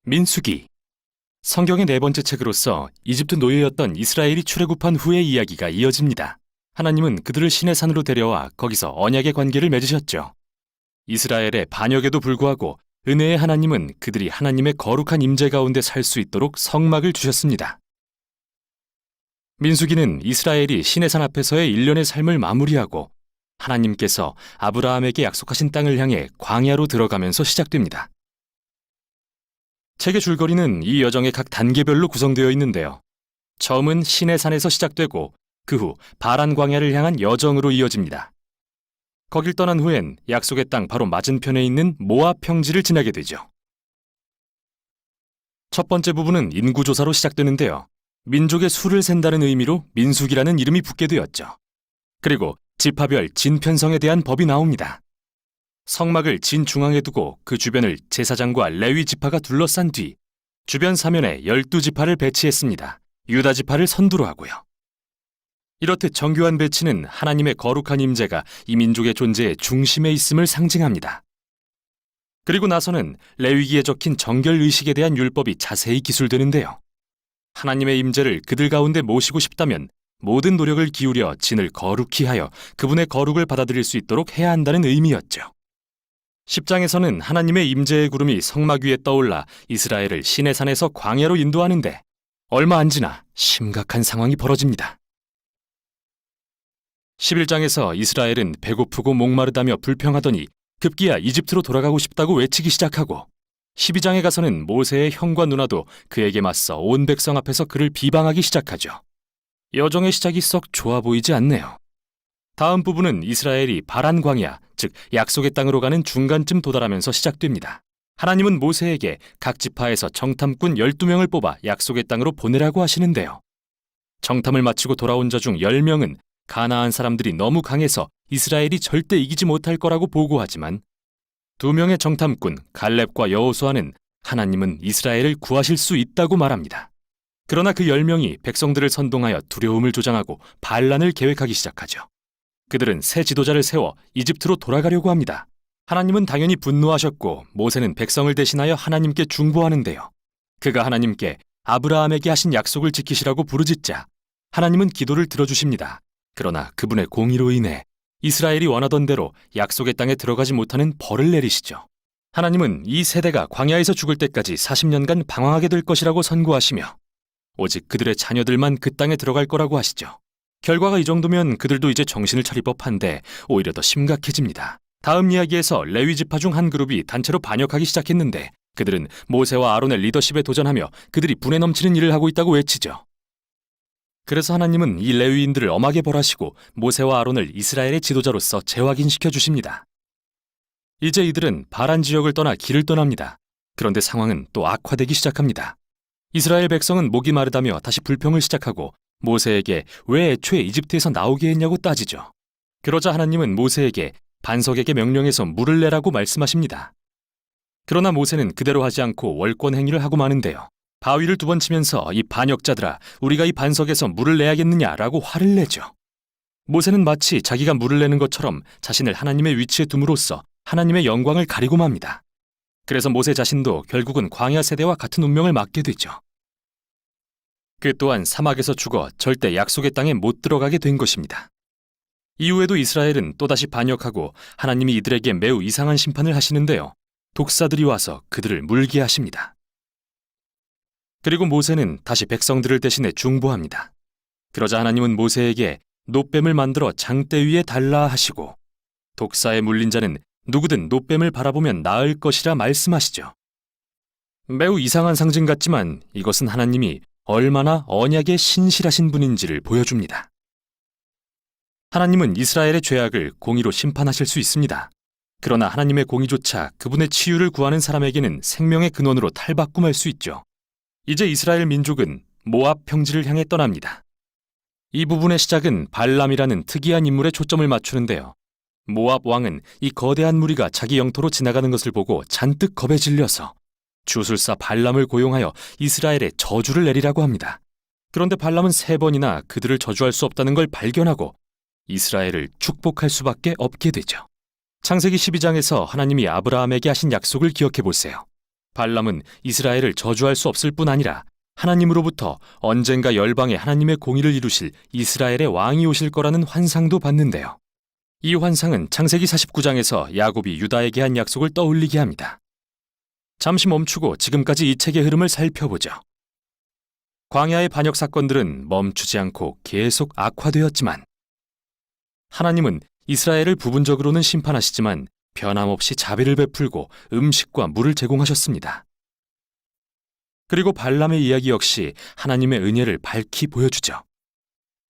민수기. 성경의 네 번째 책으로서 이집트 노예였던 이스라엘이 출애굽한 후의 이야기가 이어집니다. 하나님은 그들을 시내 산으로 데려와 거기서 언약의 관계를 맺으셨죠. 이스라엘의 반역에도 불구하고 은혜의 하나님은 그들이 하나님의 거룩한 임재 가운데 살 수 있도록 성막을 주셨습니다. 민수기는 이스라엘이 시내산 앞에서의 일련의 삶을 마무리하고 하나님께서 아브라함에게 약속하신 땅을 향해 광야로 들어가면서 시작됩니다. 책의 줄거리는 이 여정의 각 단계별로 구성되어 있는데요. 처음은 시내산에서 시작되고 그 후 바란 광야를 향한 여정으로 이어집니다. 거길 떠난 후엔 약속의 땅 바로 맞은편에 있는 모압 평지를 지나게 되죠. 첫 번째 부분은 인구조사로 시작되는데요. 민족의 수를 센다는 의미로 민수기라는 이름이 붙게 되었죠. 그리고 지파별 진편성에 대한 법이 나옵니다. 성막을 진중앙에 두고 그 주변을 제사장과 레위 지파가 둘러싼 뒤 주변 사면에 12지파를 배치했습니다. 유다 지파를 선두로 하고요. 이렇듯 정교한 배치는 하나님의 거룩한 임재가 이 민족의 존재의 중심에 있음을 상징합니다. 그리고 나서는 레위기에 적힌 정결의식에 대한 율법이 자세히 기술되는데요. 하나님의 임재를 그들 가운데 모시고 싶다면 모든 노력을 기울여 진을 거룩히 하여 그분의 거룩을 받아들일 수 있도록 해야 한다는 의미였죠. 10장에서는 하나님의 임재의 구름이 성막 위에 떠올라 이스라엘을 시내산에서 광야로 인도하는데 얼마 안 지나 심각한 상황이 벌어집니다. 11장에서 이스라엘은 배고프고 목마르다며 불평하더니 급기야 이집트로 돌아가고 싶다고 외치기 시작하고 12장에 가서는 모세의 형과 누나도 그에게 맞서 온 백성 앞에서 그를 비방하기 시작하죠. 여정의 시작이 썩 좋아 보이지 않네요. 다음 부분은 이스라엘이 바란 광야, 즉 약속의 땅으로 가는 중간쯤 도달하면서 시작됩니다. 하나님은 모세에게 각 지파에서 정탐꾼 12명을 뽑아 약속의 땅으로 보내라고 하시는데요. 정탐을 마치고 돌아온 자 중 10명은 가나안 사람들이 너무 강해서 이스라엘이 절대 이기지 못할 거라고 보고하지만 2명의 정탐꾼 갈렙과 여호수아는 하나님은 이스라엘을 구하실 수 있다고 말합니다. 그러나 그 10명이 백성들을 선동하여 두려움을 조장하고 반란을 계획하기 시작하죠. 그들은 새 지도자를 세워 이집트로 돌아가려고 합니다. 하나님은 당연히 분노하셨고 모세는 백성을 대신하여 하나님께 중보하는데요. 그가 하나님께 아브라함에게 하신 약속을 지키시라고 부르짖자 하나님은 기도를 들어주십니다. 그러나 그분의 공의로 인해 이스라엘이 원하던 대로 약속의 땅에 들어가지 못하는 벌을 내리시죠. 하나님은 이 세대가 광야에서 죽을 때까지 40년간 방황하게 될 것이라고 선고하시며 오직 그들의 자녀들만 그 땅에 들어갈 거라고 하시죠. 결과가 이 정도면 그들도 이제 정신을 차릴 법한데 오히려 더 심각해집니다. 다음 이야기에서 레위 지파 중 한 그룹이 단체로 반역하기 시작했는데 그들은 모세와 아론의 리더십에 도전하며 그들이 분에 넘치는 일을 하고 있다고 외치죠. 그래서 하나님은 이 레위인들을 엄하게 벌하시고 모세와 아론을 이스라엘의 지도자로서 재확인시켜 주십니다. 이제 이들은 바란 지역을 떠나 길을 떠납니다. 그런데 상황은 또 악화되기 시작합니다. 이스라엘 백성은 목이 마르다며 다시 불평을 시작하고 모세에게 왜 애초에 이집트에서 나오게 했냐고 따지죠. 그러자 하나님은 모세에게 반석에게 명령해서 물을 내라고 말씀하십니다. 그러나 모세는 그대로 하지 않고 월권 행위를 하고 마는데요. 바위를 2번 치면서 이 반역자들아 우리가 이 반석에서 물을 내야겠느냐라고 화를 내죠. 모세는 마치 자기가 물을 내는 것처럼 자신을 하나님의 위치에 둠으로써 하나님의 영광을 가리고 맙니다. 그래서 모세 자신도 결국은 광야 세대와 같은 운명을 맞게 되죠. 그 또한 사막에서 죽어 절대 약속의 땅에 못 들어가게 된 것입니다. 이후에도 이스라엘은 또다시 반역하고 하나님이 이들에게 매우 이상한 심판을 하시는데요. 독사들이 와서 그들을 물게 하십니다. 그리고 모세는 다시 백성들을 대신해 중보합니다. 그러자 하나님은 모세에게 놋뱀을 만들어 장대 위에 달라 하시고 독사에 물린 자는 누구든 놋뱀을 바라보면 나을 것이라 말씀하시죠. 매우 이상한 상징 같지만 이것은 하나님이 얼마나 언약에 신실하신 분인지를 보여줍니다. 하나님은 이스라엘의 죄악을 공의로 심판하실 수 있습니다. 그러나 하나님의 공의조차 그분의 치유를 구하는 사람에게는 생명의 근원으로 탈바꿈할 수 있죠. 이제 이스라엘 민족은 모압 평지를 향해 떠납니다. 이 부분의 시작은 발람이라는 특이한 인물에 초점을 맞추는데요. 모압 왕은 이 거대한 무리가 자기 영토로 지나가는 것을 보고 잔뜩 겁에 질려서 주술사 발람을 고용하여 이스라엘에 저주를 내리라고 합니다. 그런데 발람은 3번이나 그들을 저주할 수 없다는 걸 발견하고 이스라엘을 축복할 수밖에 없게 되죠. 창세기 12장에서 하나님이 아브라함에게 하신 약속을 기억해 보세요. 발람은 이스라엘을 저주할 수 없을 뿐 아니라 하나님으로부터 언젠가 열방에 하나님의 공의를 이루실 이스라엘의 왕이 오실 거라는 환상도 받는데요. 이 환상은 창세기 49장에서 야곱이 유다에게 한 약속을 떠올리게 합니다. 잠시 멈추고 지금까지 이 책의 흐름을 살펴보죠. 광야의 반역 사건들은 멈추지 않고 계속 악화되었지만 하나님은 이스라엘을 부분적으로는 심판하시지만 변함없이 자비를 베풀고 음식과 물을 제공하셨습니다. 그리고 발람의 이야기 역시 하나님의 은혜를 밝히 보여주죠.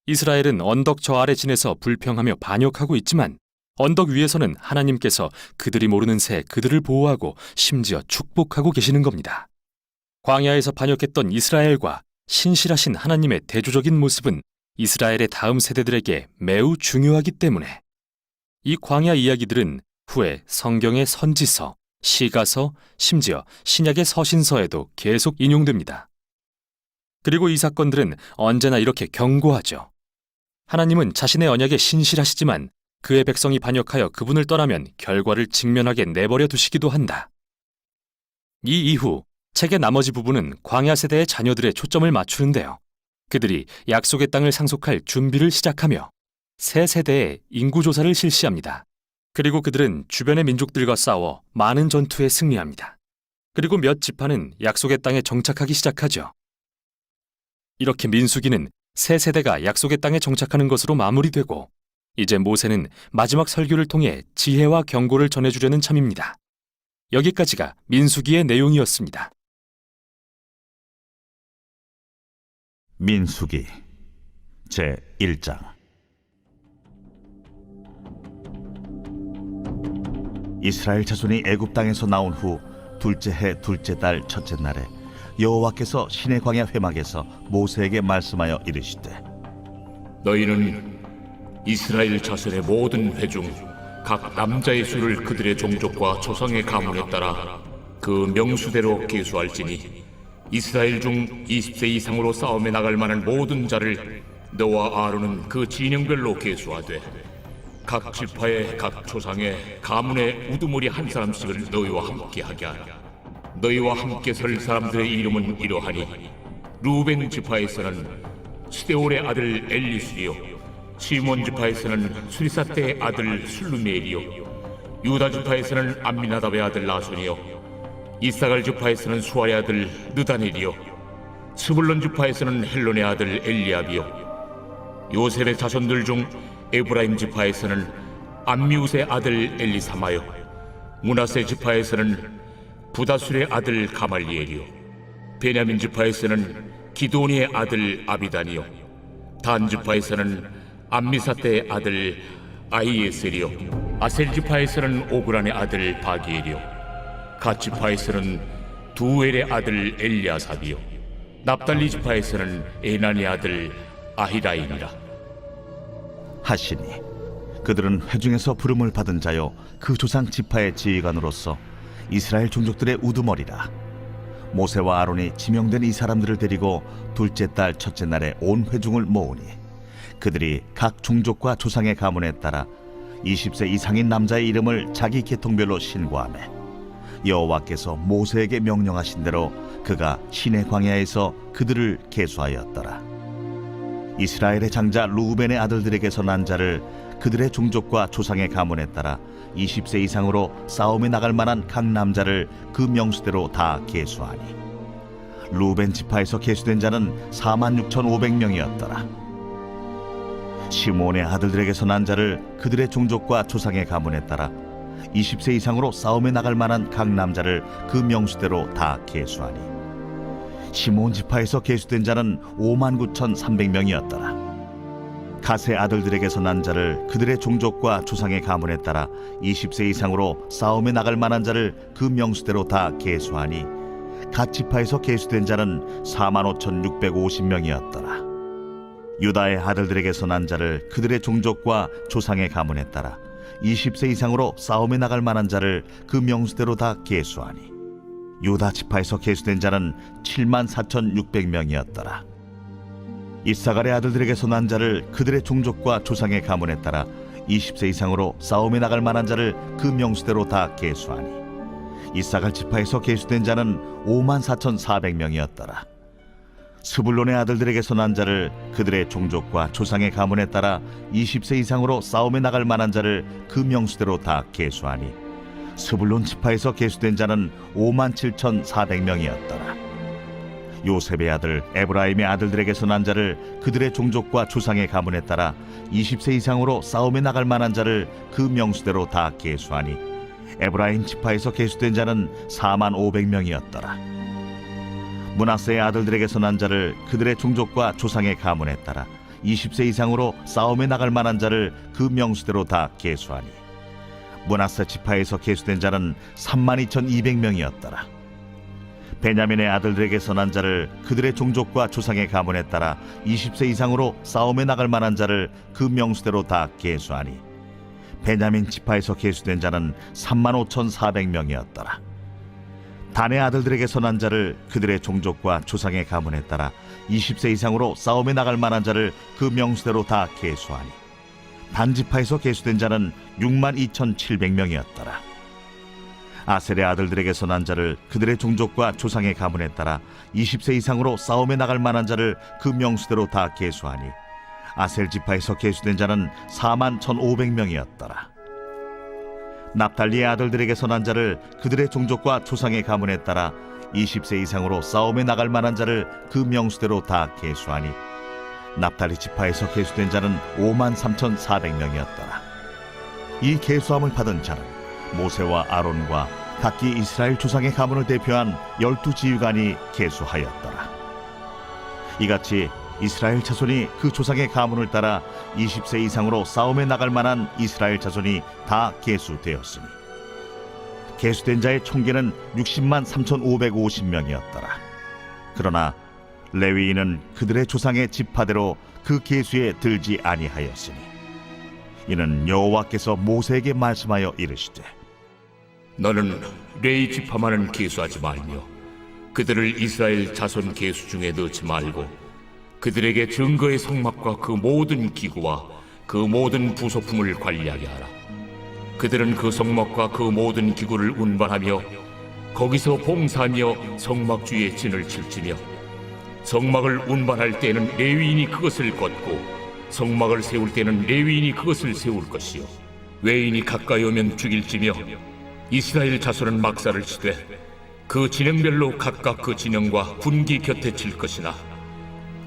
이스라엘은 언덕 저 아래 지내서 불평하며 반역하고 있지만 언덕 위에서는 하나님께서 그들이 모르는 새 그들을 보호하고 심지어 축복하고 계시는 겁니다. 광야에서 반역했던 이스라엘과 신실하신 하나님의 대조적인 모습은 이스라엘의 다음 세대들에게 매우 중요하기 때문에 이 광야 이야기들은 후에 성경의 선지서, 시가서, 심지어 신약의 서신서에도 계속 인용됩니다. 그리고 이 사건들은 언제나 이렇게 경고하죠. 하나님은 자신의 언약에 신실하시지만 그의 백성이 반역하여 그분을 떠나면 결과를 직면하게 내버려 두시기도 한다. 이 이후 책의 나머지 부분은 광야 세대의 자녀들의 초점을 맞추는데요. 그들이 약속의 땅을 상속할 준비를 시작하며 새 세대의 인구조사를 실시합니다. 그리고 그들은 주변의 민족들과 싸워 많은 전투에 승리합니다. 그리고 몇 지파는 약속의 땅에 정착하기 시작하죠. 이렇게 민수기는 새 세대가 약속의 땅에 정착하는 것으로 마무리되고 이제 모세는 마지막 설교를 통해 지혜와 경고를 전해주려는 참입니다. 여기까지가 민수기의 내용이었습니다. 민수기 제1장. 이스라엘 자손이 애굽 땅에서 나온 후 둘째 해 둘째 달 첫째 날에 여호와께서 시내 광야 회막에서 모세에게 말씀하여 이르시되 너희는 이스라엘 자손의 모든 회 중 각 남자의 수를 그들의 종족과 조상의 가문에 따라 그 명수대로 계수할지니 이스라엘 중 20세 이상으로 싸움에 나갈 만한 모든 자를 너와 아론은 그 진영별로 계수하되 각 지파의 각 조상의 가문의 우두머리 한 사람씩을 너희와 함께 하게 하라. 너희와 함께 설 사람들의 이름은 이러하니 루벤 지파에서는 스데올의 아들 엘리술이요 시몬 지파에서는 수리사떼의 아들 술루미엘이요 유다 지파에서는 암미나답의 아들 나손이요 이사갈 지파에서는 수아의 아들 느다넬이요 스불론 지파에서는 헬론의 아들 엘리압이요 요셉의 자손들 중 에브라임 지파에서는 암미우스의 아들 엘리사마요 므낫세 지파에서는 부다술의 아들 가말리엘이요 베냐민 지파에서는 기도니의 아들 아비단이요 단 지파에서는 암미사떼의 아들 아히에셀이요 아셀 지파에서는 오그란의 아들 바기엘이요 갓 지파에서는 두엘의 아들 엘리아삽이요 납달리 지파에서는 에난의 아들 아히라임이라 하시니 그들은 회중에서 부름을 받은 자요 그 조상 지파의 지휘관으로서 이스라엘 종족들의 우두머리라. 모세와 아론이 지명된 이 사람들을 데리고 둘째 달 첫째 날에 온 회중을 모으니 그들이 각 종족과 조상의 가문에 따라 20세 이상인 남자의 이름을 자기 계통별로 신고하매 여호와께서 모세에게 명령하신 대로 그가 시내 광야에서 그들을 계수하였더라. 이스라엘의 장자 루벤의 아들들에게서 난 자를 그들의 종족과 조상의 가문에 따라 20세 이상으로 싸움에 나갈 만한 각 남자를 그 명수대로 다 계수하니 루벤 지파에서 계수된 자는 46,500명이었더라. 시몬의 아들들에게서 난 자를 그들의 종족과 조상의 가문에 따라 20세 이상으로 싸움에 나갈 만한 각 남자를 그 명수대로 다 계수하니 시몬 지파에서 계수된 자는 59,300명이었더라. 갓의 아들들에게서 난 자를 그들의 종족과 조상의 가문에 따라 20세 이상으로 싸움에 나갈 만한 자를 그 명수대로 다 계수하니 갓 지파에서 계수된 자는 45,650명이었더라. 유다의 아들들에게서 난 자를 그들의 종족과 조상의 가문에 따라 20세 이상으로 싸움에 나갈 만한 자를 그 명수대로 다 계수하니 유다 지파에서 계수된 자는 74,600명이었더라. 이사갈의 아들들에게서 난 자를 그들의 종족과 조상의 가문에 따라 20세 이상으로 싸움에 나갈 만한 자를 그 명수대로 다 계수하니 이사갈 지파에서 계수된 자는 54,400명이었더라. 스불론의 아들들에게서 난 자를 그들의 종족과 조상의 가문에 따라 20세 이상으로 싸움에 나갈 만한 자를 그 명수대로 다 계수하니 스불론 지파에서 계수된 자는 57,400명이었더라. 요셉의 아들 에브라임의 아들들에게서 난 자를 그들의 종족과 조상의 가문에 따라 20세 이상으로 싸움에 나갈 만한 자를 그 명수대로 다 계수하니 에브라임 지파에서 계수된 자는 45,000명이었더라. 므낫세의 아들들에게서 난 자를 그들의 종족과 조상의 가문에 따라 20세 이상으로 싸움에 나갈 만한 자를 그 명수대로 다 계수하니 므낫세 지파에서 계수된 자는 32,200명이었더라. 베냐민의 아들들에게서 난 자를 그들의 종족과 조상의 가문에 따라 20세 이상으로 싸움에 나갈 만한 자를 그 명수대로 다 계수하니 베냐민 지파에서 계수된 자는 35,400명이었더라. 단의 아들들에게서 난 자를 그들의 종족과 조상의 가문에 따라 20세 이상으로 싸움에 나갈 만한 자를 그 명수대로 다 계수하니 단 지파에서 계수된 자는 62,700명이었더라. 아셀의 아들들에게서 난 자를 그들의 종족과 조상의 가문에 따라 20세 이상으로 싸움에 나갈 만한 자를 그 명수대로 다 계수하니 아셀 지파에서 계수된 자는 41,500명이었더라. 납달리의 아들들에게서 난 자를 그들의 종족과 조상의 가문에 따라 20세 이상으로 싸움에 나갈 만한 자를 그 명수대로 다 계수하니 납달리 지파에서 계수된 자는 53,400명이었더라. 이 계수함을 받은 자는 모세와 아론과 각기 이스라엘 조상의 가문을 대표한 12지휘관이 계수하였더라. 이같이 이스라엘 자손이 그 조상의 가문을 따라 20세 이상으로 싸움에 나갈 만한 이스라엘 자손이 다 계수되었으니 계수된 자의 총계는 603,550명이었더라. 그러나 레위인은 그들의 조상의 지파대로 그 계수에 들지 아니하였으니 이는 여호와께서 모세에게 말씀하여 이르시되 너는 레위 지파만은 계수하지 말며 그들을 이스라엘 자손 계수 중에 넣지 말고 그들에게 증거의 성막과 그 모든 기구와 그 모든 부속품을 관리하게 하라. 그들은 그 성막과 그 모든 기구를 운반하며 거기서 봉사하며 성막 주위에 진을 칠지며 성막을 운반할 때는 레위인이 그것을 걷고 성막을 세울 때는 레위인이 그것을 세울 것이요 외인이 가까이 오면 죽일지며 이스라엘 자손은 막사를 치되 그 진영별로 각각 그 진영과 분기 곁에 칠 것이나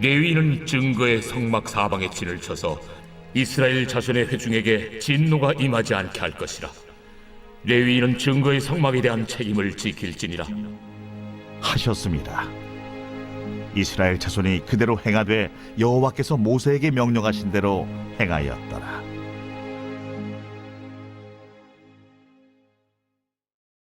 레위인은 증거의 성막 사방에 진을 쳐서 이스라엘 자손의 회중에게 진노가 임하지 않게 할 것이라. 레위인은 증거의 성막에 대한 책임을 지킬지니라. 하셨습니다. 이스라엘 자손이 그대로 행하되 여호와께서 모세에게 명령하신 대로 행하였더라.